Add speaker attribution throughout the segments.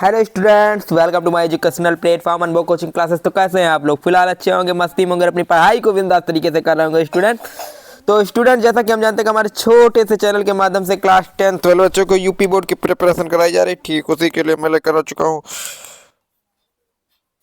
Speaker 1: Hello students, welcome to my educational platform Anubhav coaching classes. तो कैसे हैं आप लोग? फिलहाल अच्छे होंगे, मस्ती में होंगे, अपनी पढ़ाई को बिंदास तरीके से कर रहे होंगे स्टूडेंट। तो स्टूडेंट, जैसा कि हम जानते हैं कि हमारे छोटे से चैनल के माध्यम से क्लास 10 12 बच्चों को यूपी बोर्ड की प्रिपरेशन कराई जा रही है। ठीक उसी के लिए मैं लेकर आ चुका हूँ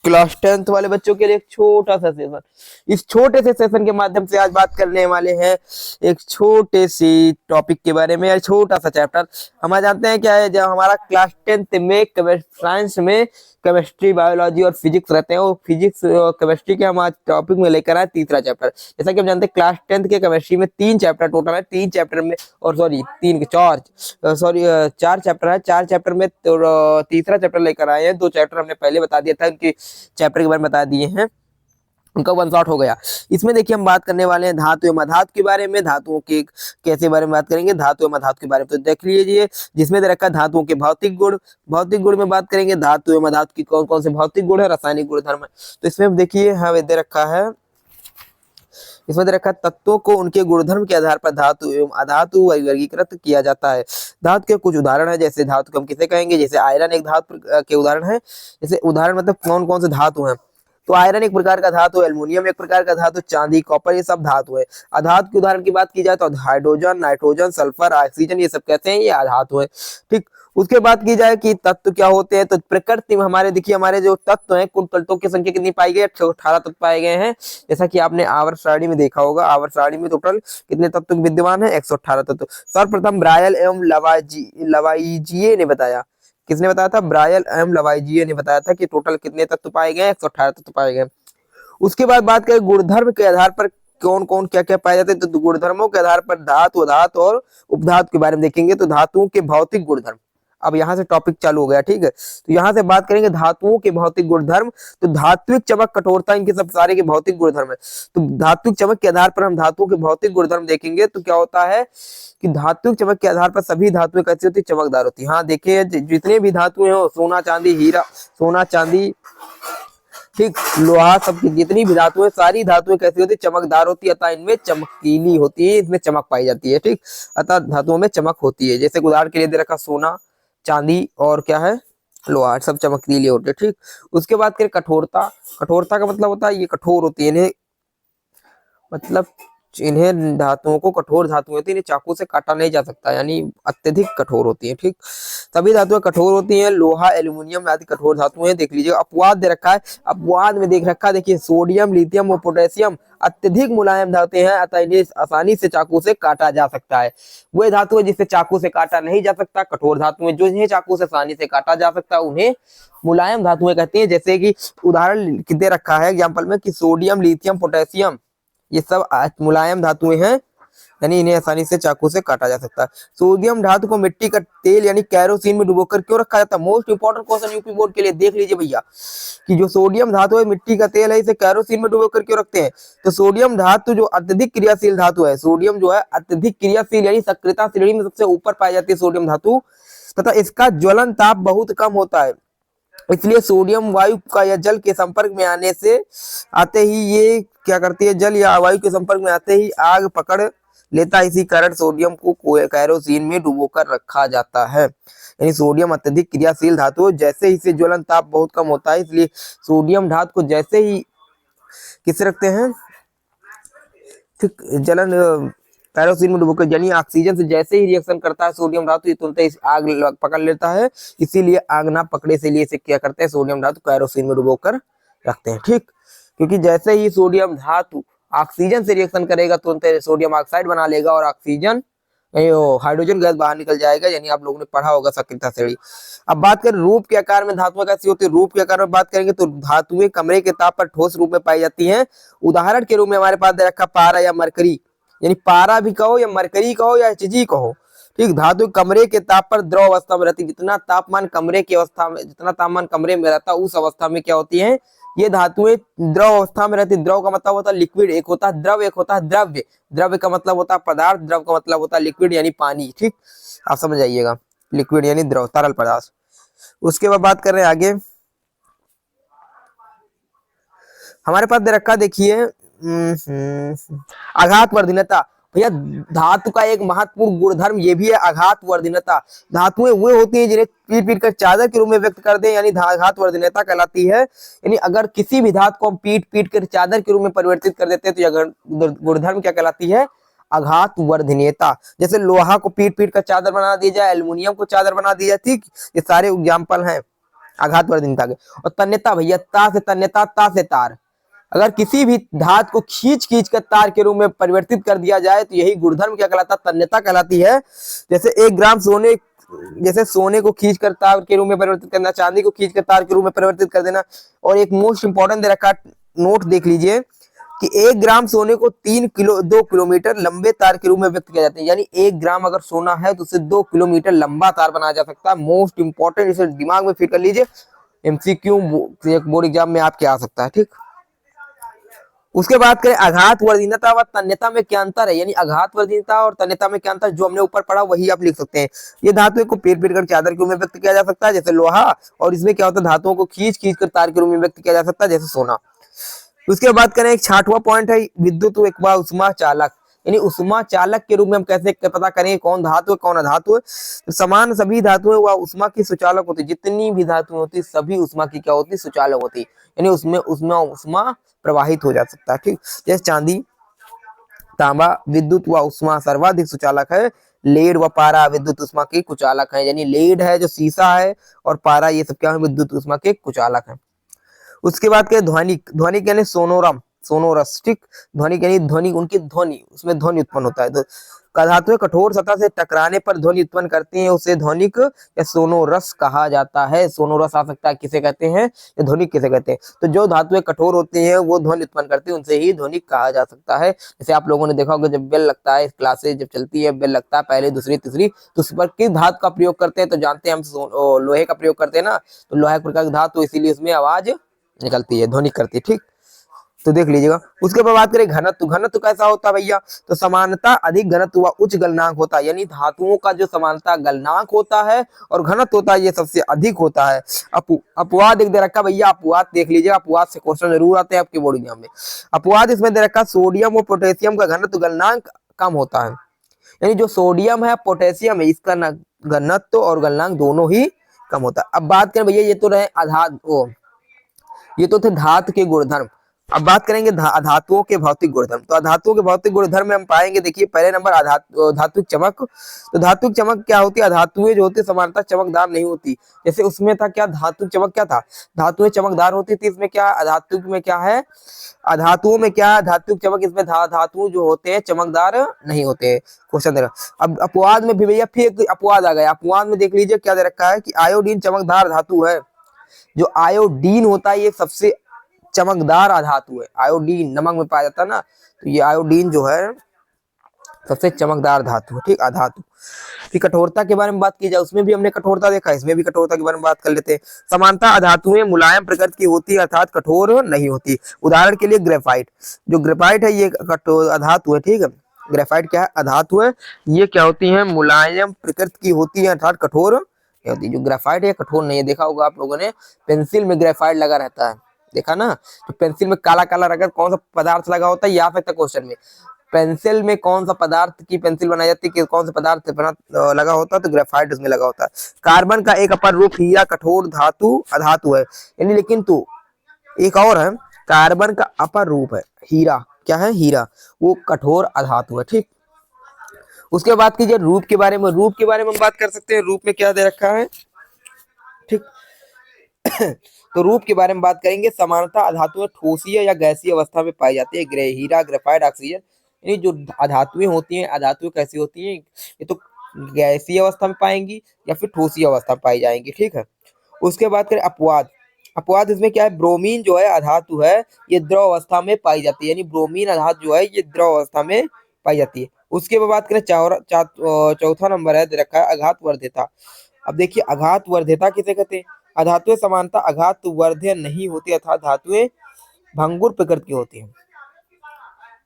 Speaker 1: क्लास 10th वाले बच्चों के लिए एक छोटा सा सेशन। इस छोटे से सेशन के माध्यम से आज बात करने वाले हैं एक छोटे सी टॉपिक के बारे में, या छोटा सा चैप्टर। हम जानते हैं क्या है, जब हमारा क्लास 10th में साइंस में केमिस्ट्री, बायोलॉजी और फिजिक्स रहते हैं, वो फिजिक्स और केमिस्ट्री के हम आज टॉपिक में लेकर आए तीसरा चैप्टर। जैसा कि हम जानते हैं क्लास 10th के केमिस्ट्री में 3 चैप्टर टोटल है। 3 चैप्टर में, और सॉरी 4 चैप्टर है। 4 चैप्टर में तो तीसरा चैप्टर लेकर आए हैं। 2 चैप्टर हमने पहले बता दिया था, उनके चैप्टर के बारे में बता दिए हैं, उनका वन शॉट हो गया। इसमें देखिए हम बात करने वाले हैं धातु एवं अधातु के बारे में। धातुओं के कैसे बारे में बात करेंगे, धातु एवं अधातु के बारे में। तो देख लीजिए, जिसमें दे रखा है धातुओं के भौतिक गुण। भौतिक गुण में बात करेंगे धातु एवं अधातु की कौन कौन से भौतिक गुण है, रासायनिक गुणधर्म है। तो इसमें देखिए हमें दे रखा है, इसमें दे रखा है तत्वों को उनके गुणधर्म के आधार पर धातु एवं अधातु वर्गीकृत किया जाता है। धातु के कुछ उदाहरण है, जैसे धातु को हम किसे कहेंगे, जैसे आयरन एक धातु के उदाहरण है। जैसे उदाहरण मतलब कौन कौन से धातु हैं, तो आयरन एक प्रकार का धातु, एल्युमिनियम एक प्रकार का धातु, चांदी, कॉपर, ये सब धातु है। अधातु के उदाहरण की बात की जाए तो हाइड्रोजन, नाइट्रोजन, सल्फर, ऑक्सीजन, ये सब कहते हैं, ये अधातु है। ठीक, उसके बाद की जाए कि तत्व क्या होते हैं, तो प्रकृति में हमारे देखिए, हमारे जो तत्व हैं, कुल तत्वों की संख्या कितनी पाई गई है, 18 तत्व पाए गए हैं। जैसा कि आपने आवर्त सारणी में देखा होगा, आवर्त सारणी में टोटल कितने तत्व विद्यमान है, 118 तत्व। सर्वप्रथम ब्रायल एवं लवाइजिए ने बताया। किसने बताया था? ब्रायल एवं लवाइजिए ने बताया था कि टोटल कितने तत्व पाए गए, 118 तत्व पाए गए। उसके बाद बात करें गुणधर्म के आधार पर कौन कौन क्या क्या पाए जाते हैं, तो गुणधर्मों के आधार पर धातु, अधातु और उपधातु के बारे में देखेंगे। तो धातुओं के भौतिक गुणधर्म, अब यहाँ से टॉपिक चालू हो गया। ठीक है, तो यहाँ से बात करेंगे धातुओं के भौतिक गुणधर्म। तो धात्विक चमक, कठोरता, इनके सब सारे के भौतिक गुणधर्म है। तो धात्विक चमक के आधार पर हम धातुओं के भौतिक गुणधर्म देखेंगे। तो क्या होता है कि धात्विक चमक के आधार पर सभी धातुएं कैसी होती है, चमकदार होती है। हाँ देखिए, जितने भी धातुएं हो, सोना चांदी हीरा, सोना चांदी, ठीक, लोहा, सब जितनी भी धातुएं, सारी धातुएं कैसी होती है, चमकदार होती है, अतः इनमें चमकीली होती है, इसमें चमक पाई जाती है। ठीक, अतः धातुओं में चमक होती है। जैसे उदाहरण के लिए दे रखा सोना, चांदी और क्या है, लोहा, सब चमकीली होते हैं। ठीक, उसके बाद करें कठोरता। कठोरता का मतलब होता है ये कठोर होती है, इन्हें मतलब इन्हें धातुओं को कठोर धातु होती है, इन्हें चाकू से काटा नहीं जा सकता, यानी अत्यधिक कठोर होती है। ठीक, सभी धातुएं कठोर होती हैं। लोहा, एल्यूमिनियम आदि कठोर धातुएं। देख लीजिए अपवाद दे रखा है, अपवाद में देख रखा है, देखिए सोडियम, लिथियम और पोटेशियम अत्यधिक मुलायम धातुएं हैं, अतः इन्हें आसानी से चाकू से काटा जा सकता है। वे धातुएं जिसे चाकू से काटा नहीं जा सकता, कठोर धातुएं जो इन्हें चाकू से आसानी से काटा जा सकता है, उन्हें मुलायम धातुएं कहती हैं। जैसे कि उदाहरण दे रखा है एग्जाम्पल में कि सोडियम, लिथियम, पोटेशियम, ये सब मुलायम धातुएं हैं, यानी इन्हें आसानी से चाकू से काटा जा सकता है। सोडियम धातु को मिट्टी का तेल यानी कैरोसिन में डुबोकर क्यों रखा जाता है? Most important question UP board के लिए। देख लीजिए भैया कि जो सोडियम धातु है, मिट्टी का तेल है, इसे कैरोसिन में डुबोकर क्यों रखते हैं? तो सोडियम धातु जो अत्यधिक क्रियाशील धातु है, सोडियम जो है अत्यधिक क्रियाशील, यानी सक्रियता श्रेणी में सबसे ऊपर पाई जाती है सोडियम धातु, तथा इसका ज्वलन ताप बहुत कम होता है। इसलिए सोडियम वायु का या जल के संपर्क में आने से आते ही ये क्या करती है, जल या वायु के संपर्क में आते ही आग पकड़ लेता है। इसी कारण सोडियम को कैरोसिन में डुबोकर रखा जाता है। यानी सोडियम अत्यधिक क्रियाशील धातु है, जैसे ही इसे ज्वलन ताप बहुत कम होता है, इसलिए सोडियम धातु को जैसे ही किसे रखते हैं, जलन कैरोसिन में डुबोकर, यानी ऑक्सीजन से जैसे ही रिएक्शन करता है सोडियम धातु, तुरंत आग पकड़ लेता है। इसीलिए आग ना पकड़े से लिए इसे क्या करते हैं, सोडियम धातु कैरोसिन में डुबोकर रखते हैं। ठीक, क्योंकि जैसे ही सोडियम धातु ऑक्सीजन से रिएक्शन करेगा, तुरंत सोडियम ऑक्साइड बना लेगा और ऑक्सीजन हाइड्रोजन गैस बाहर निकल जाएगा, यानी आप लोगों ने पढ़ा होगा सक्रियता श्रेणी। अब बात करें रूप के आकार में धातुएं कैसी होती है। रूप के आकार में बात करेंगे तो धातुएं कमरे के ताप पर ठोस रूप में पाई जाती हैं। उदाहरण के रूप में हमारे पास दे रखा पारा या मरकरी, यानी पारा भी कहो या मरकरी कहो या HG कहो। ठीक, धातु कमरे के ताप पर द्रव अवस्था में रहती, जितना तापमान कमरे की अवस्था में, जितना तापमान कमरे में रहता है, उस अवस्था में क्या होती है, ये धातुएं द्रव अवस्था में रहती। द्रव का मतलब होता है लिक्विड, एक होता है द्रव, एक होता है द्रव्य। द्रव्य का मतलब होता है पदार्थ, द्रव का मतलब होता है लिक्विड यानी पानी। ठीक, आप समझ आइएगा, लिक्विड यानी द्रव, तरल पदार्थ। उसके बाद बात कर रहे हैं आगे, हमारे पास दे रखा देखिए आघात वर्धीनता। भैया धातु का एक महत्वपूर्ण गुणधर्म ये भी है आघात वर्धनता। धातुएं वो होती हैं जिन्हें पीट पीट कर चादर के रूप में व्यक्त कर दे, यानी आघात वर्धनता कहलाती है। यानी अगर किसी भी धातु को हम पीट पीट कर चादर के रूप में परिवर्तित कर देते हैं तो यह गुणधर्म क्या कहलाती है? आघात वर्धनीयता। जैसे लोहा को पीट पीट कर चादर बना दी जाए, एल्युमिनियम को चादर बना दी जाए, ठीक, ये सारे एग्जाम्पल हैं आघात वर्धनीयता के। और तन्यता भैया, ता से तन्यता, ता से तार। अगर किसी भी धातु को खींच खींच कर तार के रूप में परिवर्तित कर दिया जाए तो यही गुणधर्म क्या कहलाता है? तन्यता कहलाती है। जैसे 1 ग्राम सोने, जैसे सोने को खींच कर तार के रूप में परिवर्तित करना, चांदी को खींच कर तार के रूप में परिवर्तित कर देना। और एक मोस्ट इंपॉर्टेंट दे रखा नोट देख लीजिए कि 1 ग्राम सोने को 2 किलोमीटर लंबे तार के रूप में व्यक्त किया जाता है। यानी 1 ग्राम अगर सोना है तो उसे 2 किलोमीटर लंबा तार बनाया जा सकता है। मोस्ट इंपॉर्टेंट, इसे दिमाग में फिट कर लीजिए, एमसीक्यू बोर्ड एग्जाम में आपके आ सकता है, ठीक। उसके बाद करें आघात वर्धनीयता व तन्यता में क्या अंतर है, यानी आघात वर्धनीयता और तन्यता में क्या अंतर, जो हमने ऊपर पढ़ा वही आप लिख सकते हैं। ये धातुओं को पीट पीट कर चादर के रूप में व्यक्त किया जा सकता है जैसे लोहा, और इसमें क्या होता है? धातुओं को खींच खींच कर तार के रूप में व्यक्त किया जा सकता है जैसे सोना। उसके बाद करें एक 6वां पॉइंट है विद्युत व उष्मा चालक। यानी उष्मा चालक के रूप में हम कैसे पता करेंगे कौन धातु है कौन अधातु है? तो समान सभी धातुएं व उष्मा की सुचालक होती है। जितनी भी धातुएं होती सभी उष्मा की क्या होती? सुचालक होती। यानी उसमें उष्मा प्रवाहित हो जा सकता है, ठीक। जैसे चांदी, तांबा विद्युत व उष्मा सर्वाधिक सुचालक है। लेड व पारा विद्युत उष्मा के कुचालक है। यानी लेड है जो शीशा है, और पारा ये सब क्या है? विद्युत उष्मा के कुचालक है। उसके बाद क्या? ध्वनिक। ध्वनिक यानी सोनोरम, सोनोरस, ठीक। ध्वनिक यानी ध्वनि, उनकी ध्वनि, उसमें ध्वनि उत्पन्न होता है। तो धातुएं कठोर सतह से टकराने पर ध्वनि उत्पन्न करती हैं, उसे ध्वनिक या सोनोरस कहा जाता है। सोनोरस आ सकता है, किसे कहते हैं, या ध्वनिक किसे कहते हैं? तो जो धातुएं कठोर होती हैं वो ध्वनि उत्पन्न करती है, उनसे ही ध्वनिक कहा जा सकता है। जैसे आप लोगों ने देखा होगा जब बेल लगता है, क्लासेस जब चलती है, बेल लगता है पहले दूसरी तीसरी, तो उस पर किस धातु का प्रयोग करते हैं? तो जानते हैं हम लोहे का प्रयोग करते हैं ना, तो लोहे प्रकार की धातु, इसीलिए उसमें आवाज निकलती है, ध्वनि करती है, ठीक। तो देख लीजिएगा। उसके बाद बात करें घनत्व। घनत्व कैसा होता है भैया? तो समानता अधिक घनत्व व उच्च गलनांक होता है। यानी धातुओं का जो समानता गलनांक होता है और घनत्व होता है ये सबसे अधिक होता है। अपवाद एक दे रखा भैया, अपवाद देख लीजिए, अपवाद से क्वेश्चन जरूर आते हैं आपके बोर्ड एग्जाम में। अपवाद इसमें दे रखा सोडियम और पोटेशियम का घनत्व गलनांक कम होता है। यानी जो सोडियम है, पोटेशियम है, इसका घनत्व और गलनांक दोनों ही कम होता है। अब बात करें भैया, ये तो रहे ये तो थे धातु के गुणधर्म। अब बात करेंगे धातुओं के भौतिक गुणधर्म। तो धातुओं के भौतिक गुणधर्म में हम पाएंगे, देखिए पहले नंबर धातुक चमक। तो धातुक चमक क्या होती है? धातुएं जो होती है समानता चमकदार नहीं होती। जैसे उसमें था क्या? धातुक चमक क्या था? धातुएं चमकदार होती थी। इसमें क्या? अधातुक में क्या है? अधातुओं में क्या? धातुक चमक, इसमें धातु जो होते हैं चमकदार नहीं होते। क्वेश्चन दे रहा। अब अपवाद में भी भैया फिर अपवाद आ गया। अपवाद में देख लीजिए क्या दे रखा है कि आयोडीन चमकदार धातु है। जो आयोडीन होता है ये सबसे चमकदार अधातु है। आयोडीन नमक में पाया जाता है ना, तो ये आयोडीन जो है सबसे चमकदार धातु है, ठीक, अधातु। फिर कठोरता के बारे में बात की जाए, उसमें भी हमने कठोरता देखा, इसमें भी कठोरता के बारे में बात कर लेते हैं। समानता अधातुएं मुलायम प्रकृति की होती है अर्थात कठोर नहीं होती। उदाहरण के लिए ग्रेफाइट। जो ग्रेफाइट है ये कठोर अधातु है, ठीक है। ग्रेफाइट क्या है? अधातु है। ये क्या होती है? मुलायम प्रकृति की होती है अर्थात कठोर नहीं होती। जो ग्रेफाइट है कठोर नहीं है। देखा होगा आप लोगों ने पेंसिल में ग्रेफाइट लगा रहता है, देखा ना? तो पेंसिल में काला काला रगड़ कौन सा पदार्थ लगा होता है, ये आ सकता है क्वेश्चन में। पेंसिल में कौन सा पदार्थ की पेंसिल बनाई जाती है, कौन सा पदार्थ लगा होता है? तो ग्रेफाइट उसमें लगा होता है। कार्बन का एक अपर रूप हीरा कठोर धातु अधातु है। यानी लेकिन तो एक और है, कार्बन का अपर रूप है हीरा, क्या है? हीरा, वो कठोर अधातु है, ठीक। उसके बाद कीजिए रूप के बारे में। रूप के बारे में हम बात कर सकते हैं। रूप में क्या दे रखा है, ठीक। तो रूप के बारे में बात करेंगे। समानता अधातुएं ठोसीय या गैसीय अवस्था में पाई जाती है। हीरा, ग्रेफाइट, ऑक्सीजन, यानी जो अधातुएं होती हैं, अधातुएं कैसी होती हैं? ये तो गैसीय अवस्था में पाएंगी या फिर ठोसीय अवस्था में पाई जाएंगी, ठीक है। उसके बाद करें अपवाद। अपवाद इसमें क्या है? ब्रोमीन जो है अधातु है, ये द्रव अवस्था में पाई जाती है। यानी ब्रोमीन अधातु जो है ये द्रव अवस्था में पाई जाती है। उसके बाद बात करें चौथा नंबर है दे रखा है आघात वर्ध्यता। अब देखिए आघात वर्ध्यता किसे कहते हैं? अधातुएं समानता आघात वर्ध्य नहीं होती अर्थात धातुएं भंगुर प्रकृति की होती हैं।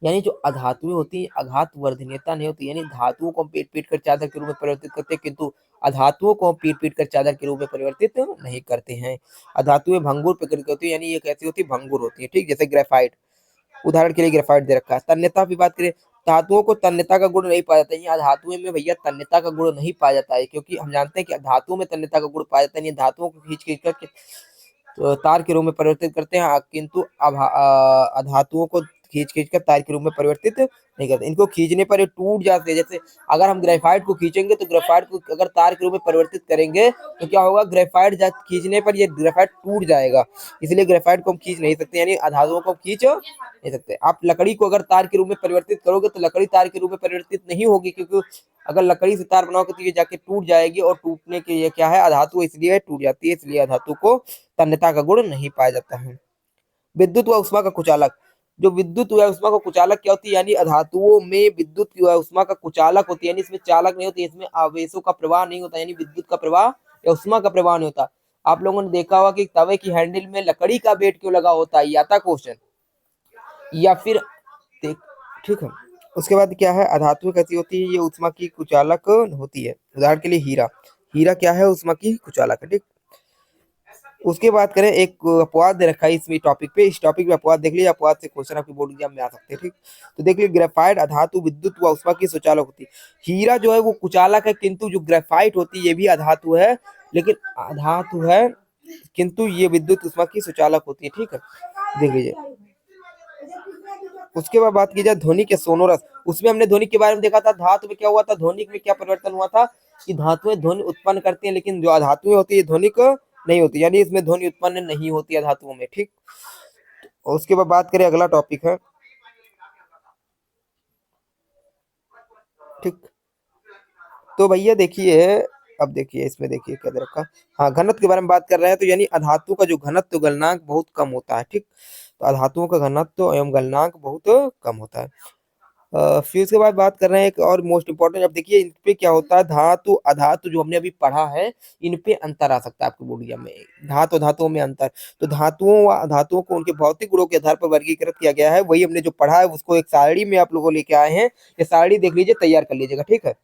Speaker 1: यानी जो अधातुएं होती है आघात वर्धनीयता नहीं होती। यानी धातुओं को हम पीट पीट कर चादर के रूप में परिवर्तित करते हैं, किंतु अधातुओं को हम पीट पीट कर चादर के रूप में परिवर्तित नहीं करते हैं। अधातुएं भंगुर प्रकृति की होती है, यानी ये कैसी होती है? भंगुर होती है, ठीक। जैसे ग्रेफाइट, उदाहरण के लिए ग्रेफाइट दे रखा है। तन्यता की बात करें, धातुओं को तन्यता का गुण नहीं पाया जाता है। यहाँ धातुओं में भैया तन्यता का गुण नहीं पाया जाता है, क्योंकि हम जानते हैं कि धातुओं में तन्यता का गुण पाया जाता है। धातुओं को खींच खींच कर तो तार के रूप में परिवर्तित करते हैं, किंतु अधातुओं को खींच खींच कर तार के रूप में परिवर्तित नहीं करते। इनको खींचने पर ये टूट जाते हैं। जैसे अगर हम ग्रेफाइट को खींचेंगे तो ग्रेफाइट को अगर तार के रूप में परिवर्तित करेंगे तो क्या होगा, ग्रेफाइट खींचने पर ये ग्रेफाइट टूट जाएगा। इसलिए ग्रेफाइट को हम खींच नहीं सकते, यानी अधातुओं को खींच नहीं सकते। आप लकड़ी को अगर तार के रूप में परिवर्तित करोगे तो लकड़ी तार के रूप में परिवर्तित नहीं होगी, क्योंकि अगर लकड़ी से तार बनाओगे तो ये जाके टूट जाएगी, और टूटने के ये क्या है, अधातु, इसलिए टूट जाती है। इसलिए अधातु को तन्यता का गुण नहीं पाया जाता है। विद्युत व उष्मा का कुचालक, जो विद्युत व उष्मा का कुचालक क्या होती है, यानी अधातुओं में विद्युत व उष्मा का कुचालक होती है, यानी इसमें चालक नहीं होती, इसमें आवेशों का प्रवाह नहीं होता, यानी विद्युत का प्रवाह या उष्मा का प्रवाह नहीं होता। आप लोगों ने देखा होगा कि तवे की हैंडल में लकड़ी का बेट क्यों लगा होता है, या था क्वेश्चन, या फिर ठीक है। उसके बाद क्या है, अधातु कैसी होती है, ये उष्मा की कुचालक होती है। उदाहरण के लिए हीरा, हीरा क्या है, उष्मा की कुचालक है। ठीक, उसके बाद करें, एक अपवाद दे रखा है इसमें टॉपिक पे, इस टॉपिक पे अपवाद देख लीजिए, अपवाद से क्वेश्चन आपके बोर्ड एग्जाम में आ सकते हैं। ठीक, तो देख लीजिए, ग्रेफाइट अधातु विद्युत व उष्मा की सुचालक होती है। हीरा जो है वो कुचालक है, किंतु जो ग्रेफाइट होती है ये भी अधातु है, लेकिन अधातु है, किंतु ये विद्युत उष्मा की सुचालक होती है। ठीक है, देख लीजिए। उसके बाद बात की जाए ध्वनि के सोनोरस, उसमें हमने ध्वनि के बारे में देखा था। धातु में क्या हुआ था, ध्वनि में क्या परिवर्तन हुआ था कि धातुएं ध्वनि उत्पन्न करती हैं, लेकिन जो अधातुएं होती है ध्वनिक नहीं होती, यानी इसमें ध्वनि उत्पन्न नहीं होती है धातुओं में। ठीक, और उसके बाद बात करें, अगला टॉपिक है, ठीक, तो भैया देखिए, अब देखिए इसमें देखिए क्या दे रखा, हाँ, घनत्व के बारे में बात कर रहे हैं। तो यानी अधातु का जो घनत्व गलनांक बहुत कम होता है। ठीक, तो अधातुओं का घनत्व एवं गलनांक बहुत कम होता है। फिर उसके बाद बात कर रहे हैं एक और मोस्ट इंपॉर्टेंट, अब देखिए इन पे क्या होता है, धातु अधातु जो हमने अभी पढ़ा है, इन पे अंतर आ सकता है आपके बोर्ड एग्जाम में, धातु धातुओं में अंतर। तो धातुओं व अधातुओं को उनके भौतिक गुणों के आधार पर वर्गीकृत किया गया है, वही हमने जो पढ़ा है उसको एक सारणी में आप लोगों लेके आए हैं। ये सारणी देख लीजिए, तैयार कर लीजिएगा। ठीक है,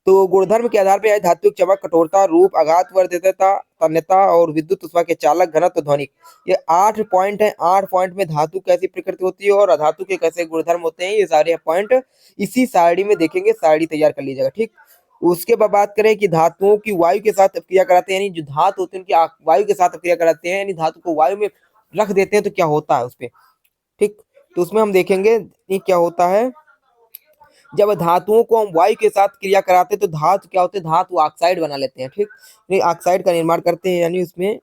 Speaker 1: तो गुणधर्म के आधार पर धात्विक चमक, कठोरता, रूप, आघात, वर्धितता, तन्यता और विद्युत उष्मा के चालक, घनत्व, ध्वनिक, ये 8 पॉइंट है। 8 पॉइंट में धातु कैसी प्रकृति होती है और अधातु के कैसे गुणधर्म होते हैं, ये सारे पॉइंट इसी सारणी में देखेंगे। सारणी तैयार कर लीजिएगा। ठीक, उसके बाद बात करें कि धातुओं की वायु के साथ क्रिया कराते हैं, यानी जो धातु होते हैं उनकी वायु के साथ क्रिया कराते हैं, यानी धातु को वायु में रख देते हैं तो क्या होता है उसपे। ठीक, तो उसमें हम देखेंगे क्या होता है, जब धातुओं को हम वायु के साथ क्रिया कराते हैं तो धातु क्या होते हैं, धातु ऑक्साइड बना लेते हैं। ठीक, ऑक्साइड का निर्माण करते हैं, यानी उसमें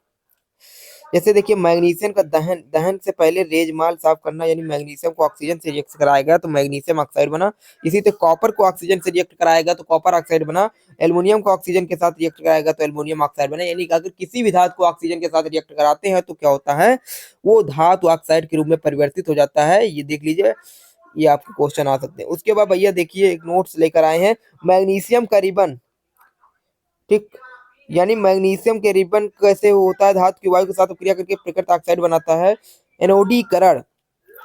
Speaker 1: जैसे देखिए मैग्नीशियम का दहन, दहन से पहले रेजमाल साफ करना, यानी मैग्नीशियम को ऑक्सीजन से रिएक्ट कराएगा तो मैग्नीशियम ऑक्साइड बना। इसी तरह कॉपर को ऑक्सीजन से रिएक्ट कराएगा तो कॉपर ऑक्साइड बना। एल्युमिनियम को ऑक्सीजन के साथ रिएक्ट कराएगा तो एल्युमिनियम ऑक्साइड बना। यानी अगर किसी भी धातु को ऑक्सीजन के साथ रिएक्ट कराते हैं तो क्या होता है, वो धातु ऑक्साइड के रूप में परिवर्तित हो जाता है। ये देख लीजिए, ये आपके क्वेश्चन आ सकते हैं। उसके बाद भैया देखिए एक नोट्स लेकर आए हैं, मैग्नीशियम का रिबन। ठीक, यानी मैग्नीशियम के रिबन कैसे होता है, धातु की वायु के साथ क्रिया करके प्रकृत ऑक्साइड बनाता है। एनोडीकरण,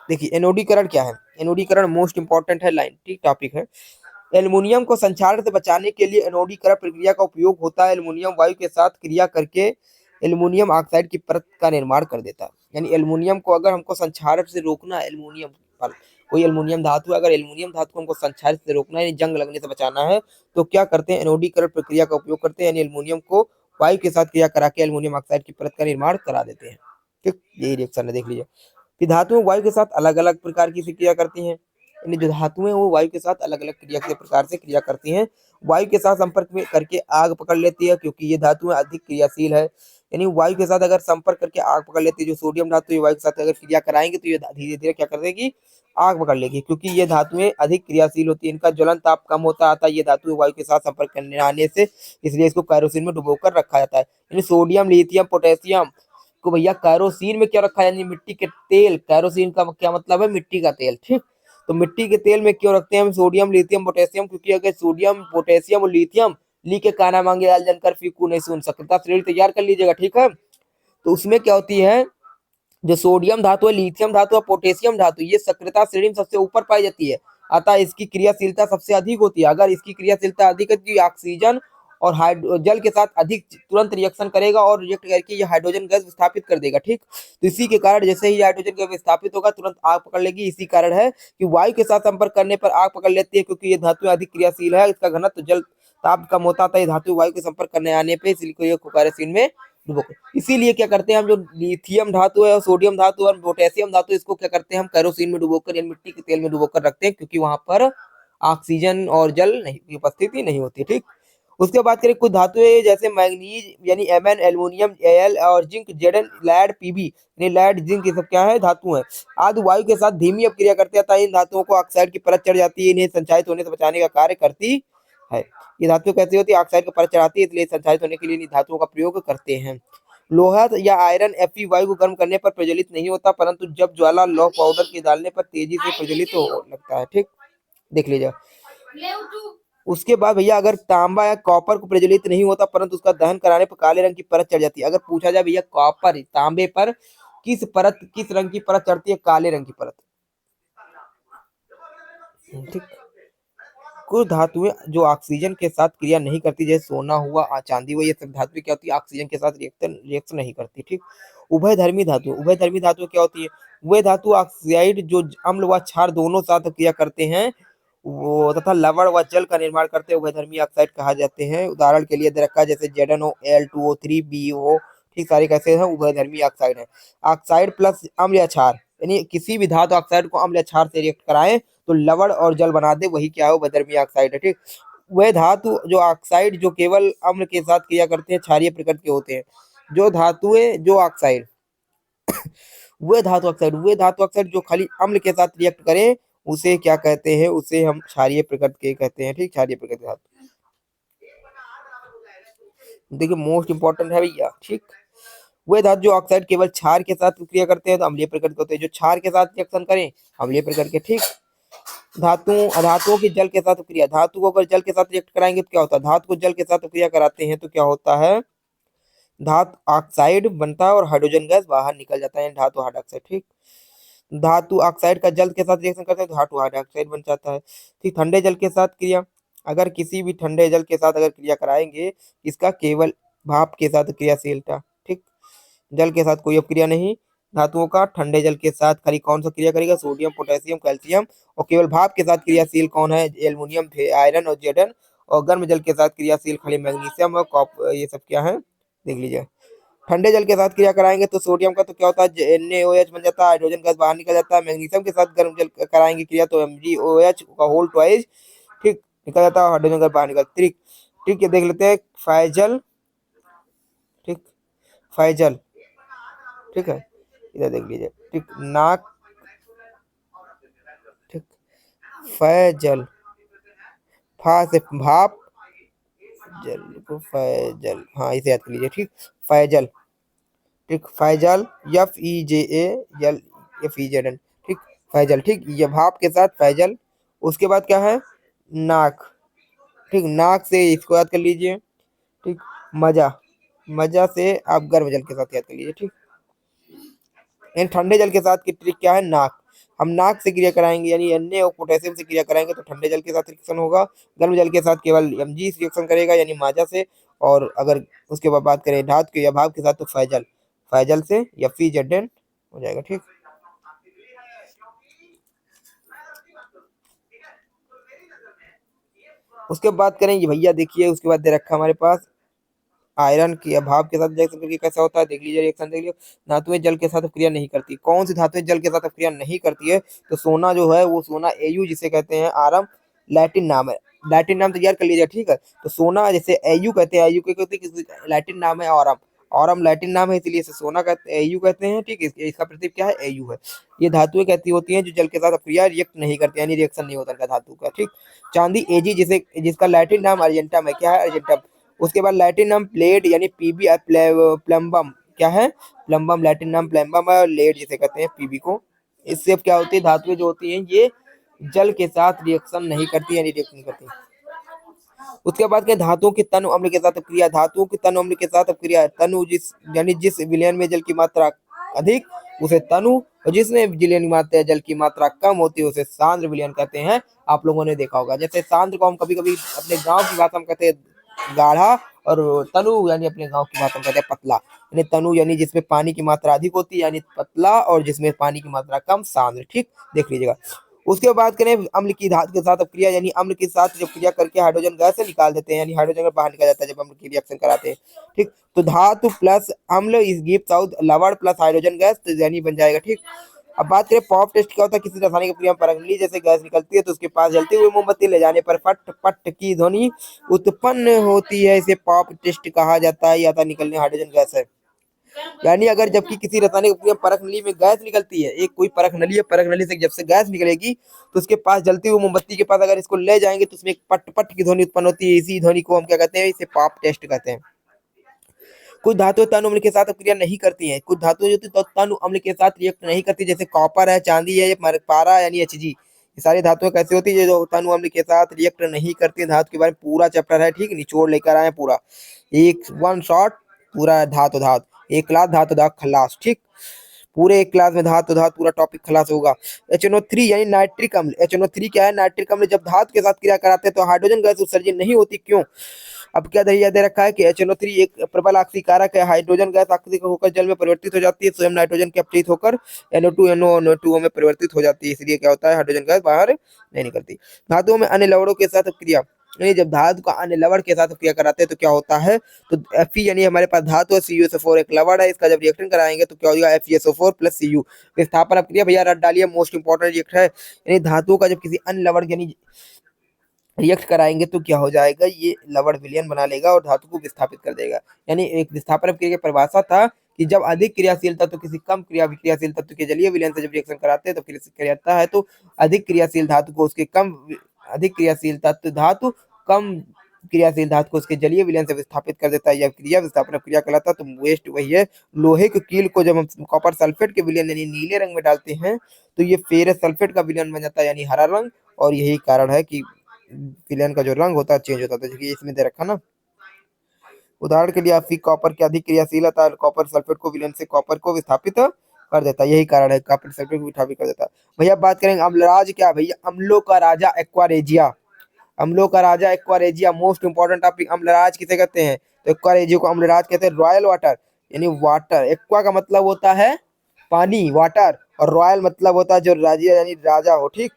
Speaker 1: देखिए एनोडीकरण क्या है, एनोडीकरण मोस्ट इंपॉर्टेंट है लाइन, ठीक, टॉपिक है। एल्युमिनियम को संक्षारण से बचाने के लिए एनोडीकरण प्रक्रिया का उपयोग होता है। एल्युमिनियम वायु के साथ क्रिया करके एल्युमिनियम ऑक्साइड की परत का निर्माण कर देता है। यानी एल्युमिनियम को अगर हमको संक्षारण से रोकना है, एल्युमिनियम पर कोई एल्युमिनियम धातु है, अगर एल्युमिनियम धातु को हमको संक्षारित से रोकना है, जंग लगने से बचाना है, तो क्या करते हैं, एनोडीकरण प्रक्रिया का उपयोग करते हैं, यानी एल्युमिनियम को वायु के साथ क्रिया करा के एल्युमिनियम ऑक्साइड की परत का निर्माण करा देते हैं। ठीक, यही रिएक्शन है, देख लीजिए। कि धातुएं वायु के साथ अलग अलग प्रकार की क्रिया करती हैं, यानी जो धातुएं वो वायु के साथ अलग अलग क्रिया के प्रकार से क्रिया करती हैं। वायु के साथ संपर्क में करके आग पकड़ लेती है, क्योंकि ये धातुएं अधिक क्रियाशील है। यानी वायु के साथ अगर संपर्क करके आग पकड़ लेती है, जो सोडियम धातु है वायु के साथ अगर क्रिया कराएंगे तो ये धीरे धीरे क्या कर देगी, आग पकड़ लेगी, क्योंकि ये धातुएं अधिक क्रियाशील होती है, इनका ज्वलन ताप कम होता आता है ये धातुएं वायु के साथ संपर्क करने आने से, इसलिए इसको कैरोसिन में डुबोकर रखा जाता है। यानी सोडियम, लिथियम, पोटेशियम को भैया कैरोसिन में क्यों रखा है, यानी मिट्टी के तेल, कैरोसिन का क्या मतलब है, मिट्टी का तेल। ठीक, तो मिट्टी के तेल में क्यों रखते हैं हम सोडियम, लिथियम, पोटेशियम, क्योंकि अगर सोडियम, पोटेशियम और लिथियम ली के काना मांगे लाल जनकर फीकू नहीं सुन सकता, श्रेणी तैयार कर लीजिएगा। ठीक है, तो उसमें क्या होती है, जो सोडियम धातु है, लिथियम धातु है, पोटेशियम धातु, ये सक्रियता श्रेणी में सबसे ऊपर पाई जाती है, अतः इसकी क्रियाशीलता सबसे अधिक होती है। अगर इसकी क्रियाशीलता अधिक है तो ऑक्सीजन और जल के साथ अधिक तुरंत रिएक्शन करेगा और रिएक्ट करके ये हाइड्रोजन गैस विस्थापित कर देगा। ठीक, तो इसी के कारण जैसे ही हाइड्रोजन गैस विस्थापित होगा तुरंत आग पकड़ लेगी। इसी कारण है कि वायु के साथ संपर्क करने पर आग पकड़ लेती है, क्योंकि ये धातु अधिक क्रियाशील है, इसका घनत्व जल ताप कम होता था। ये धातु वायु के संपर्क करने आने पे इसलिए कार्यशील में डुबो। इसीलिए क्या करते हैं हम, जो लिथियम धातु है और सोडियम धातु और पोटेशियम धातु, इसको क्या करते हैं हम केरोसिन में डुबोकर यानी मिट्टी के तेल में डुबोकर रखते हैं, क्योंकि वहां पर ऑक्सीजन और जल नहीं की उपस्थिति नहीं होती। ठीक, उसके बाद करें कुछ धातुएं जैसे मैग्नीज यानी Mn, एल्युमिनियम Al और जिंक Zn, लैड Pb यानी लैड जिंक, ये सब क्या है, धातु है। आदि वायु के साथ धीमी अपक्रिया करते हैं, इन धातुओं को ऑक्साइड की परत चढ़ जाती है, इन्हें संचारित होने से बचाने का कार्य करती है। ये धातु कैसी होती है, ऑक्साइड की परत चढ़ाती है, इसलिए संचारित होने के लिए इन धातुओं का प्रयोग करते हैं। लोहा या आयरन Fe वायु को गर्म करने पर प्रज्वलित नहीं होता, परंतु जब ज्वाला लौह पाउडर के डालने पर तेजी से प्रज्वलित हो लगता है। ठीक, देख लीजिए। उसके बाद भैया अगर तांबा या कॉपर को प्रज्वलित नहीं होता, परंतु उसका दहन कराने पर काले रंग की परत चढ़ जाती है। अगर पूछा जाए भैया कॉपर तांबे पर किस रंग की परत चढ़ती है, काले रंग की परत। ठीक, कुछ धातुएं जो ऑक्सीजन के साथ क्रिया नहीं करती, जैसे सोना हुआ, चांदी हुआ, ये सब धातुएं क्या होती है, ऑक्सीजन के साथ रिएक्शन नहीं करती। ठीक, उभयधर्मी धातु क्या होती है, वे धातु ऑक्साइड जो अम्ल व क्षार दोनों साथ क्रिया करते हैं वो तथा लवण व जल का निर्माण करते हैं, उभयधर्मी ऑक्साइड कहा जाते हैं। उदाहरण के लिए दे रखा है जैसे ZnO, Al2O3, BO, ठीक, सारे कैसे हैं, उभयधर्मी ऑक्साइड है। ऑक्साइड प्लस अम्ल या क्षार यानी किसी भी धातु ऑक्साइड को अम्ल या क्षार से रिएक्ट कराएं तो लवण और जल बना दे, वही क्या है, उभयधर्मी ऑक्साइड है। ठीक, वह धातु जो ऑक्साइड जो केवल अम्ल के साथ क्रिया करते हैं, क्षारीय प्रकृति के होते हैं। जो धातुएं जो ऑक्साइड वे धातु ऑक्साइड जो खाली अम्ल के साथ रिएक्ट करें उसे क्या कहते हैं, उसे हम क्षारीय प्रकृति के कहते हैं। ठीक, क्षारीय प्रकृति धातु देखिए मोस्ट इंपॉर्टेंट है भैया। ठीक, वे धातु जो ऑक्साइड केवल क्षार के साथ क्रिया करते हैं तो अम्लीय प्रकृति होते हैं, जो क्षार के साथ रिएक्शन करें अम्लीय प्रकृति के। ठीक, धातुओं की जल के साथ क्रिया, धातु को अगर जल के साथ रिएक्ट कराएंगे तो क्या होता है, धातु को जल के साथ क्रिया कराते हैं तो क्या होता है, धातु ऑक्साइड बनता है और हाइड्रोजन गैस बाहर निकल जाता है, धातु हाइड्रोक्साइड। ठीक, धातु ऑक्साइड का जल के साथ रिएक्शन करते हैं तो धातु हाइड्रोक्साइड बन जाता है। ठीक, ठंडे जल के साथ क्रिया, अगर किसी भी ठंडे जल के साथ अगर क्रिया कराएंगे, इसका केवल भाप के साथ क्रियाशीलता। ठीक, जल के साथ कोई अपक्रिया नहीं, धातुओं का ठंडे जल के साथ खाली कौन सा क्रिया करेगा, सोडियम, पोटेशियम, कैल्शियम, और केवल भाप के साथ क्रियाशील कौन है, एल्युमिनियम, आयरन और Zn, और गर्म जल के साथ क्रियाशील खाली मैग्नीशियम और कॉपर, ये सब क्या है, देख लीजिए। ठंडे जल के साथ क्रिया कराएंगे तो सोडियम का तो क्या होता है, NaOH बन जाता है, हाइड्रोजन गैस बाहर निकल जाता है। मैग्नीशियम के साथ गर्म जल कराएंगे क्रिया तो MgOH का होल ट्वाइस, ठीक, निकल जाता है, हाइड्रोजन गैस बाहर निकल। ठीक, ठीक, ये देख लेते हैं फाइजल। ठीक, फाइजल, ठीक है, इधर देख लीजिए। ठीक, नाक, ठीक, फैजल, फा से भाप, जल को फैजल, हाँ इसे याद कर लीजिए। ठीक, फैजल। ठीक, फैजल FEJAL, ठीक, फैजल। ठीक, ये भाप के साथ फैजल। उसके बाद क्या है, नाक। ठीक, नाक से इसको याद कर लीजिए। ठीक, मजा, मजा से आप गर्म जल के साथ याद कर लीजिए। ठीक, यानी ठंडे जल के साथ की ट्रिक क्या है, नाक। हम नाक से क्रिया कराएंगे यानी Na और पोटेशियम से क्रिया कराएंगे तो ठंडे जल के साथ रिएक्शन होगा। गर्म जल के साथ केवल Mg रिएक्शन करेगा यानी माजा से। और अगर उसके बाद बात करें धातु के या भाप के साथ तो फैजल, फैजल से FeZn हो जाएगा। ठीक, उसके बाद करेंगे भैया, देखिए उसके बाद दे रखा हमारे पास आयरन की अभाव के साथ रिएक्शन करके कैसा होता है, देख लीजिए रिएक्शन देख लीजिए। धातुएं जल के साथ अपक्रिया नहीं करती, कौन सी धातुएं जल के साथ अपक्रिया नहीं करती है, तो सोना जो है वो सोना Au जिसे कहते हैं, आरम लैटिन नाम है, लैटिन नाम तैयार कर लीजिए। ठीक है, तो सोना जैसे Au कहते हैं, Au के कहते हैं लैटिन नाम है ऑरम, ऑरम लैटिन नाम है इसलिए इसे सोना कहते हैं, Au कहते हैं। ठीक, इसका प्रतीक क्या है, Au है। ये धातुएं कहती होती हैं जो जल के साथ अपक्रिया रिएक्ट नहीं करती यानी रिएक्शन नहीं होता इनका धातु का। ठीक, चांदी Ag जिसका लैटिन नाम अर्जेंटम है, क्या है, अर्जेंटम। उसके बाद लैटिन नाम प्लेट यानी पीबी, प्लम्बम, क्या है, प्लम्बम, लैटिन नाम प्लम्बम है, लेड जिसे कहते हैं पीबी को। इससे अब क्या होती है, धातुएं जो होती हैं ये जल के साथ रिएक्शन नहीं करती यानी रिएक्शन नहीं करती। उसके बाद के धातुओं की तनु अम्ल के साथ क्रिया, धातुओं की तनु अम्ल के साथ क्रिया, तनु जिस विलयन में जल की मात्रा अधिक उसे तनु, और जिसमें विलयन की मात्रा जल की मात्रा कम होती है उसे सांद्र विलयन कहते हैं। आप लोगों ने देखा होगा, जैसे सांद्र को हम कभी कभी अपने गांव की भाषा में कहते हैं गाढ़ा, और तनु यानी अपने गांव की भाषा में कहते हैं पतला। यानी तनु यानी जिसमें पानी की मात्रा अधिक होती है यानी पतला, और जिसमें पानी की मात्रा कम सांद्र। ठीक, देख लीजिएगा। उसके बाद करें अम्ल की धातु के साथ क्रिया, यानी अम्ल के साथ जब क्रिया करके हाइड्रोजन गैस से निकाल देते हैं, यानी हाइड्रोजन बाहर निकल जाता है जब अम्ल की रिएक्शन कराते हैं। ठीक, तो धातु प्लस अम्ल इस गिव्स आउट लवण प्लस हाइड्रोजन गैस, तो यानी बन जाएगा। ठीक, अब बात करें पॉप टेस्ट, क्या होता है, किसी रासायनिक क्रिया में परंगली जैसे गैस निकलती है तो उसके पास जलती हुई मोमबत्ती ले जाने पर फट फट की ध्वनि उत्पन्न होती है, इसे पॉप टेस्ट कहा जाता है, या था निकलने हाइड्रोजन गैस है। यानी अगर जबकि किसी रासायनिक क्रिया परख नली में गैस निकलती है, एक कोई परख नली है, परख नली से जब से गैस निकलेगी तो उसके पास जलती हुई मोमबत्ती के पास अगर इसको ले जाएंगे तो उसमें एक पट पट की ध्वनि उत्पन्न होती है, इसी ध्वनि को हम क्या कहते हैं, इसे पॉप टेस्ट कहते हैं। कुछ धातुएं तनु अम्ल के साथ क्रिया नहीं करती हैं, कुछ धातुएं जो तो तनु अम्ल के साथ रिएक्ट नहीं करती, जैसे कॉपर है, चांदी है, पारा यानी Hg। ये सारी धातुएं कैसी होती है जो तनु अम्ल के साथ रिएक्ट नहीं करती। धातु के बारे में पूरा चैप्टर है, ठीक, निचोड़ लेकर आए पूरा, एक वन शॉट पूरा धातु धातु, एक क्लास धातु धातु खलास। ठीक, पूरे एक क्लास में धातु धातु पूरा टॉपिक खलास होगा। HNO3 यानी नाइट्रिक अम्ल। HNO3 क्या है, नाइट्रिक अम्ल। जब धातु के साथ क्रिया कराते हैं तो हाइड्रोजन गैस उत्सर्जन नहीं होती, क्यों? अब क्या दे रखा है कि HNO3 एक प्रबल ऑक्सीकारक है, हाइड्रोजन गैस ऑक्सीजन होकर जल में परिवर्तित हो जाती है, स्वयं नाइट्रोजन के अपचित होकर NO2 NO2 में परिवर्तित हो जाती है, इसलिए क्या होता है, हाइड्रोजन गैस बाहर नहीं निकलती। धातुओं में अन्य लवणों के साथ क्रिया, यानी जब धातु का अन्य लवण के साथ क्रिया कराते हैं तो क्या होता है, तो Fe यानी हमारे पास धातु है, CuSO4 एक लवण है, इसका जब रिएक्शन कराएंगे तो क्या होगा, FeSO4 प्लस Cu। विस्थापन क्रिया भैया रट डालिए, मोस्ट इंपॉर्टेंट रिएक्ट है। यानी धातु का जब किसी अन्य लवण यानी रिएक्ट कराएंगे तो क्या हो जाएगा, ये लवण विलयन बना लेगा और धातु को विस्थापित कर देगा। यानी एक विस्थापन क्रिया की परिभाषा था कि जब अधिक क्रियाशील तत्व किसी कम क्रियाशील तत्व के जलीय विलयन से जब रिएक्शन कराते हैं तो क्रियाता है, तो अधिक क्रियाशील धातु को उसके कम अधिक क्रियाशील तत्व धातु कम क्रियाशील धातु को उसके जलीय विलयन से विस्थापित कर देता है। यह क्रिया विस्थापन क्रिया कहलाता है। तो वेस्ट वही है, लोहे के कील को जब हम कॉपर सल्फेट के विलयन यानी नीले रंग में डालते हैं तो ये फेरस सल्फेट का विलयन बन जाता है यानी हरा रंग, और यही कारण है कि विलयन का जो रंग होता है चेंज होता है, जैसे इसमें दे रखा ना। उदाहरण के लिए आपकी कॉपर की अधिक क्रियाशीलता है, कॉपर सल्फेट को विलयन से कॉपर को विस्थापित कर देता है, यही कारण है कॉपर सल्फेट को विस्थापित कर देता है। भैया बात करेंगे अम्लराज क्या, भैया अम्लों का राजा एक्वारेजिया। अम्लों का राजा एक्वारेजिया, मोस्ट इंपोर्टेंट टॉपिक। अम्लराज किसे कहते हैं, तो एक्वारेजिया को अम्लराज कहते हैं। रॉयल वाटर यानी वाटर, एक्वा का मतलब होता है पानी, वाटर, और रॉयल मतलब होता है जो राजा यानी राजा हो। ठीक,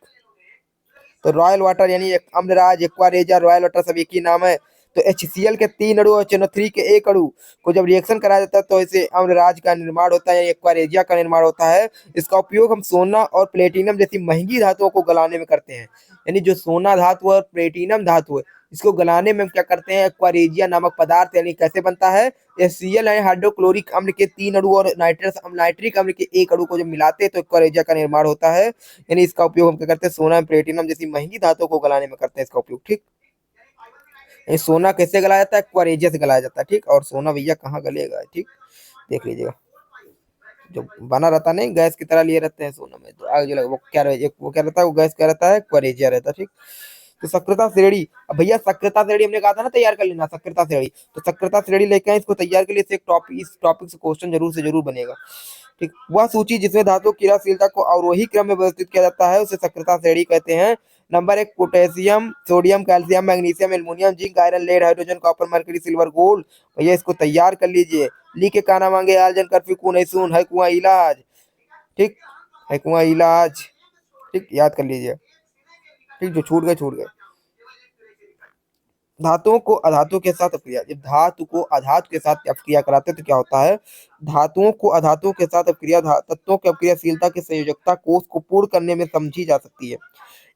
Speaker 1: तो रॉयल वाटर यानी अम्लराज, एक्वारेजिया, रॉयल वाटर सब एक ही नाम है। तो HCl के 3 अणु और HNO3 के 1 अणु को जब रिएक्शन कराया जाता है तो इसे अम्लराज का निर्माण होता है, एक्वारेजिया का निर्माण होता है। इसका उपयोग हम सोना और प्लेटिनम जैसी महंगी धातुओं को गलाने में करते हैं। यानी जो सोना धातु और प्लेटिनम धातु है इसको गलाने में हम क्या करते हैं, एक्वारेजिया नामक पदार्थ, यानी कैसे बनता है, HCl यानी हाइड्रोक्लोरिक अम्ल के 3 अणु और नाइट्रिक अम्ल के 1 अणु को जब मिलाते हैं तो एक्वारेजिया का निर्माण होता है। यानी इसका उपयोग हम क्या करते हैं, सोना प्लेटिनम जैसी महंगी धातुओं को गलाने में करते हैं इसका उपयोग। ठीक, ये सोना कैसे गलाया जाता है, एक्वारेजिया से गलाया जाता है। ठीक, और सोना भैया कहाँ गलेगा, ठीक, देख लीजिएगा, जो बना रहता नहीं गैस की तरह लिए रहते हैं सोना में, तो आगे जो लगा वो क्या वो क्या रहता है, वो गैस क्या रहता है, एक्वारेजिया रहता है। ठीक, तो सक्रियता श्रेणी, अब भैया सक्रियता श्रेणी हमने कहा था ना तैयार कर लेना, सक्रियता श्रेणी, तो सक्रियता श्रेणी लेके आए, इसको तैयार के लिए इस टॉपिक से क्वेश्चन जरूर से जरूर बनेगा। ठीक, वह सूची जिसमें धातु की क्रियाशीलता को अवरोही क्रम में व्यवस्थित किया जाता है उसे सक्रियता श्रेणी कहते हैं। Number 1 potassium, sodium, calcium, magnesium, aluminium, zinc, iron, lead, hydrogen, copper, mercury, silver, gold. भैया इसको तैयार कर लीजिए, ली के काना मांगे आलजन कर्फ्यू कुन सुन है कुआं इलाज। ठीक, है कुआं इलाज। ठीक, याद कर लीजिए। ठीक, जो छूट गए छूट गए। धातुओं को अधातु के साथ अपक्रिया, जब धातु को अधातु के साथ अपक्रिया कराते हैं तो क्या होता है, धातुओं को अधातुओं के साथ अपक्रिया तत्वों की अपक्रियाशीलता की संयोजकता कोष को पूर्ण करने में समझी जा सकती है।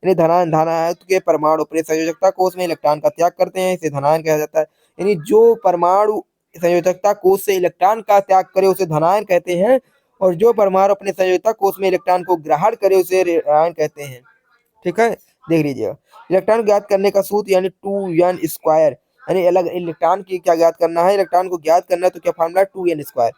Speaker 1: यानी धनायन के परमाणु अपने संयोजकता कोष में इलेक्ट्रॉन का त्याग करते हैं, इसे धनायन कहा जाता है। यानी जो परमाणु संयोजकता कोष से इलेक्ट्रॉन का त्याग करे उसे धनायन कहते हैं, और जो परमाणु अपने संयोजकता कोष में इलेक्ट्रॉन को ग्रहण करे उसे ऋणायन कहते हैं। ठीक है, देख लीजिएगा। इलेक्ट्रॉन ज्ञात करने का सूत्र यानी 2n², यानी अलग इलेक्ट्रॉन की क्या ज्ञात करना है, इलेक्ट्रॉन को ज्ञात करना है तो क्या फॉर्मूला 2n²।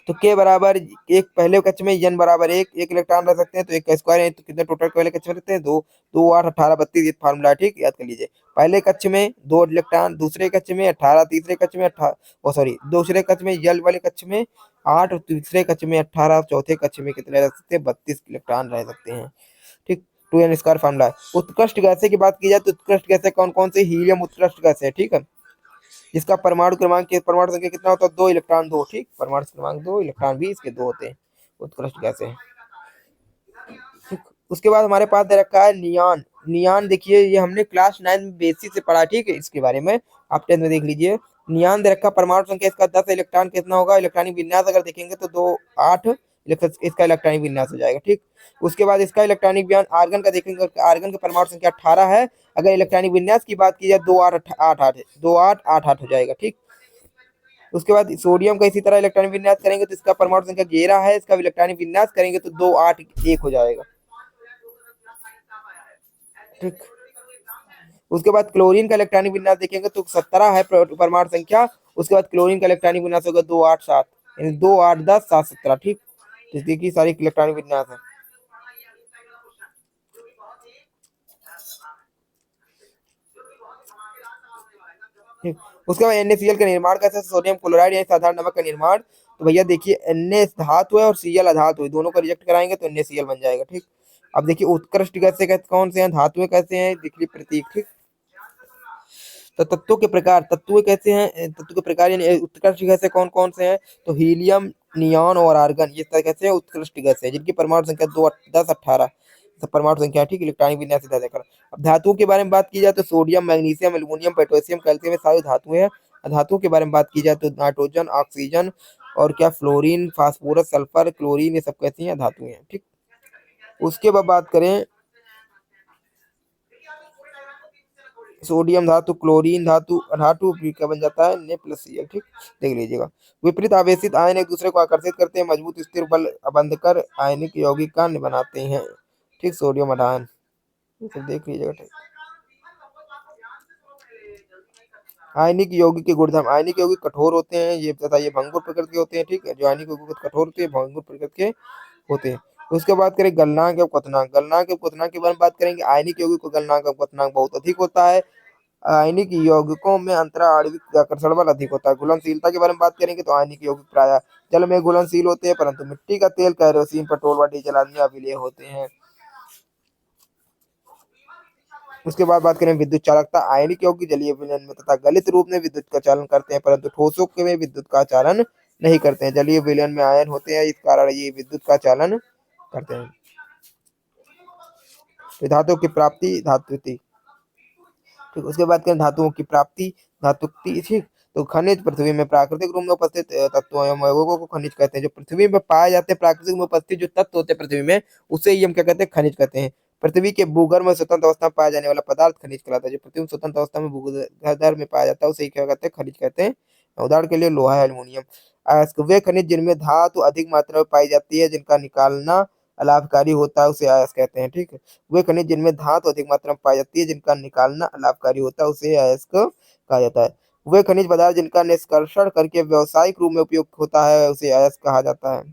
Speaker 1: तो k बराबर एक, पहले कक्ष में n बराबर एक इलेक्ट्रॉन रह सकते हैं, तो 1 का स्क्वायर है तो कितने टोटल पहले कक्ष में रहते हैं, 2 2 8 18 32, ये फार्मूला है। ठीक, याद कर लीजिए। पहले कक्ष में 2 इलेक्ट्रॉन, दूसरे कक्ष में 18, तीसरे कक्ष में 18, सॉरी दूसरे कक्ष में जल वाले कक्ष में 8, तीसरे कक्ष में 18, चौथे कक्ष में कितने रह सकते हैं, 32 इलेक्ट्रॉन रह सकते हैं। ठीक, 2n² फॉर्मूला है। उत्कृष्ट गैसें की बात की जाए तो उत्कृष्ट गैसें कौन कौन सी? हीलियम उत्कृष्ट गैस है, ठीक है, जिसका परमाणु क्रमांक परमाणु संख्या कितना होता है? 2 इलेक्ट्रॉन 2, ठीक, परमाणु क्रमांक 2, इलेक्ट्रॉन भी इसके 2 होते हैं, उत्कृष्ट गैसें। ठीक, उसके बाद हमारे पास दे रखा है नियॉन। नियॉन देखिए ये हमने क्लास 9 में बेसिक से पढ़ा, ठीक है, इसके बारे में आप 10th में देख लीजिए। नियॉन दे रखा, परमाणु संख्या इसका 10, इलेक्ट्रॉन कितना होगा? इलेक्ट्रॉनिक विन्यास अगर देखेंगे तो 2 8 इसका इलेक्ट्रॉनिक विन्यास हो जाएगा, ठीक। उसके बाद इसका इलेक्ट्रॉनिक विन्यास आर्गन का देखेंगे, आर्गन का परमाणु संख्या 18 है, अगर इलेक्ट्रॉनिक विन्यास की बात की जाए 2 8 8 8 2 8 8 8 हो जाएगा, ठीक। उसके बाद सोडियम का इसी तरह इलेक्ट्रॉनिक विन्यास करेंगे तो इसका परमाणु संख्या 11 है, इसका इलेक्ट्रॉनिक विन्यास करेंगे तो 2 8 1 हो जाएगा, ठीक। उसके बाद क्लोरीन का इलेक्ट्रॉनिक विन्यास देखेंगे तो 17 है परमाणु संख्या, उसके बाद क्लोरीन का इलेक्ट्रॉनिक विन्यास होगा 2 8 7, यानी 2 8 10 7 17, ठीक। तो देखिए सारी इलेक्ट्रॉनिक विन्यास है, ठीक। उसके बाद NaCl का निर्माण कैसे? सोडियम क्लोराइड यानी साधारण नमक का निर्माण। तो भैया देखिए Na धातु है और Cl अधातु है, दोनों को रिजेक्ट कराएंगे तो NaCl बन जाएगा, ठीक। अब देखिए उत्कृष्ट गैसें कौन से हैं, धातुएं कैसे हैं, देखिए प्रतीक, ठीक। तो तत्वों के प्रकार, तत्व कैसे हैं, तत्व के प्रकार यानी उत्कृष्ट गैसें कौन कौन से हैं? तो हीलियम, नियॉन और आर्गन, ये कैसे हैं? उत्कृष्ट गैसें हैं, जिनकी परमाणु संख्या 2 10 18 परमाणु संख्या, ठीक, इलेक्ट्रॉनिक विन्यास से कर। अब धातुओं के बारे में बात की जाए तो sodium, magnesium, aluminium, potassium, calcium, ये सारी धातुएं हैं। धातुओं के बारे में बात की जाए तो नाइट्रोजन, ऑक्सीजन और क्या, फ्लोरीन, फास्फोरस, सल्फर, क्लोरीन, ये सब कैसी हैं? धातुएं हैं, ठीक। उसके बाद बात करें सोडियम धातु, क्लोरीन धातु, धातु क्या बन जाता है? Na+Cl, ठीक, देख लीजिएगा। विपरीत आवेशित आयन एक दूसरे को आकर्षित करते हैं, मजबूत स्थिर बल बंधकर आयनिक यौगिक बनाते हैं, ठीक, सोडियम आयन, ये सब देख लीजिएगा, ठीक। आयनिक यौगिक के गुणधर्म, आयनिक यौगिक कठोर होते हैं ये तथा ये भंगुर प्रकृति के होते हैं, ठीक है, जो आयनिक यौगिक कठोर होते हैं, भंगुर प्रकृति के होते हैं। उसके बाद करें गलनांक एवं क्वथनांक। गलनांक एवं क्वथनांक के बारे में बात करेंगे। आयनिक यौगिक को गलनांक एवं क्वथनांक बहुत अधिक होता है। आयनिक यौगिकों में अंतरा आणविक आकर्षण बल अधिक होता है। घुलनशीलता के बारे में बात करेंगे तो आयनिक यौगिक प्रायः जल में घुलनशील होते हैं, परंतु मिट्टी का तेल, केरोसिन, पेट्रोल व डीजल आदि अम्लीय होते हैं। उसके बाद बात करें विद्युत चालकता। आयनिक यौगिक जलीय विलयन में तथा गलित रूप में विद्युत का चालन करते हैं, परंतु ठोसों में विद्युत का चालन नहीं करते हैं। जलीय विलयन में आयन होते हैं, इस कारण ये विद्युत का चालन करते हैं। तो धातुओं की प्राप्ति, धातुति, ठीक। उसके बाद करें धातुओं की प्राप्ति, धातुक्ति, ठीक। तो खनिज पृथ्वी में प्राकृतिक रूप में उपस्थित तत्वों एवं यौगिकों को खनिज कहते हैं। जो पृथ्वी में पाए जाते हैं प्राकृतिक में उपस्थित जो तत्व होते हैं पृथ्वी में, उसे ही हम क्या कहते हैं? खनिज कहते हैं। पृथ्वी के भूगर्भ में स्वतंत्र अवस्था में पाया जाने वाला पदार्थ खनिज कहलाता है। जो पृथ्वी में स्वतंत्र अवस्था में भूगर्भ में पाया जाता है उसे क्या कहते हैं? खनिज कहते हैं। उदाहरण के लिए लोहा, एल्यूमिनियम। अयस्क वे खनिज जिनमें धातु अधिक मात्रा में पाई जाती है, जिनका निकालना अलाभकारी होता है, उसे अयस्क कहते हैं, ठीक है। वे खनिज जिनमें धातु अधिक मात्रा में पाई जाती है, जिनका निकालना अलाभकारी होता है, उसे अयस्क कहा जाता है। वे खनिज पदार्थ जिनका निष्कर्षण करके व्यावसायिक रूप में उपयोग होता है, उसे अयस्क कहा जाता है।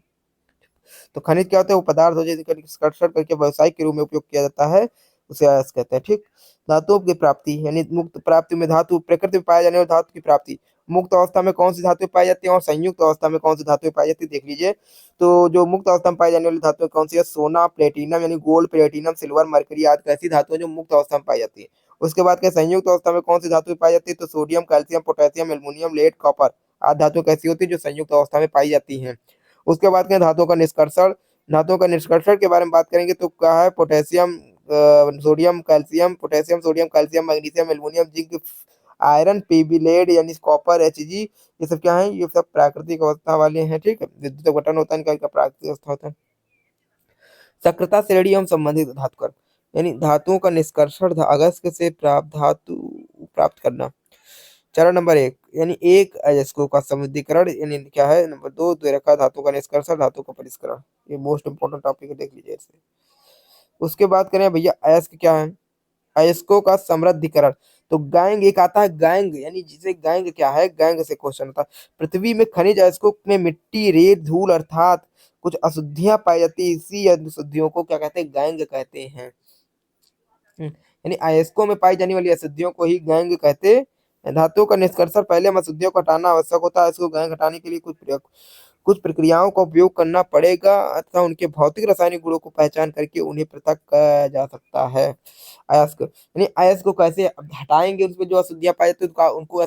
Speaker 1: तो खनिज क्या होते हैं? वो पदार्थ होते हैं जिनका निष्कर्षण करके व्यावसायिक के रूप में उपयोग किया जाता है, उसे अयस्क कहते हैं, ठीक। धातुओं की प्राप्ति यानी मुक्त प्राप्ति में धातु, प्रकृति में पाए जाने वाली धातु की प्राप्ति। मुक्त अवस्था में कौन सी धातुएं पाई जाती है और संयुक्त अवस्था में कौन सी धातुएं पाई जाती है, देख लीजिए। तो जो मुक्त अवस्था में पाई जाने वाली धातुएं कौन सी है? सोना, प्लेटिनम यानी गोल्ड, प्लेटिनम, सिल्वर, मरकरी आदि ऐसी धातुएं जो मुक्त अवस्था में पाई जाती है। उसके बाद क्या संयुक्त अवस्था में कौन सी धातुएं पाई जाती है? तो sodium, calcium, potassium, aluminium, lead, copper आदि धातुएं कैसी होती है? जो संयुक्त अवस्था में पाई जाती हैं। उसके बाद क्या धातुओं का निष्कर्षण। धातुओं का निष्कर्षण के बारे में बात करेंगे तो क्या है? Potassium, sodium, calcium, potassium, sodium, calcium, magnesium, aluminium, zinc, iron, P B, lead यानी कॉपर, Hg, ये सब क्या है? ये सब प्राकृतिक अवस्था वाले हैं, ठीक है। विद्युत गठन होता है इनका, प्राकृतिक अवस्था होता है। सक्रियता श्रेणी एवं संबंधित धातुकर यानी धातुओं का निष्कर्षण अगस्क से प्राप्त धातु प्राप्त करना। चरण नंबर 1 यानी एक अयस्कों का समुद्रीकरण यानी क्या है? नंबर 2 द्विरेखा धातु का निष्कर्षण, धातु का परिष्करण। ये मोस्ट इंपोर्टेंट टॉपिक है, देख लीजिए इसे। उसके बाद करें भैया अयस्क क्या है? अयस्कों का समृद्धिकरण। तो गैंग एक आता है, गैंग यानी जिसे गैंग क्या है? गैंग से क्वेश्चन होता है। पृथ्वी में खनिज अयस्कों में मिट्टी, रेत, धूल अर्थात कुछ अशुद्धियां पाई जाती है, इसी अशुद्धियों को क्या कहते हैं? गैंग कहते हैं। यानी अयस्कों में पाई जाने वाली अशुद्धियों को ही गैंग कहते धातुओं का निष्कर्षण पहले हम अशुद्धियों को हटाना आवश्यक होता है। इसको गहन घटाने के लिए कुछ प्रक्रियाओं का उपयोग करना पड़ेगा अथवा उनके भौतिक रासायनिक गुणों को पहचान करके उन्हें पृथक किया जा सकता है। अयस्क यानी अयस्क को कैसे हटाएंगे, उसमें जो अशुद्धियां पाई जाती है उनको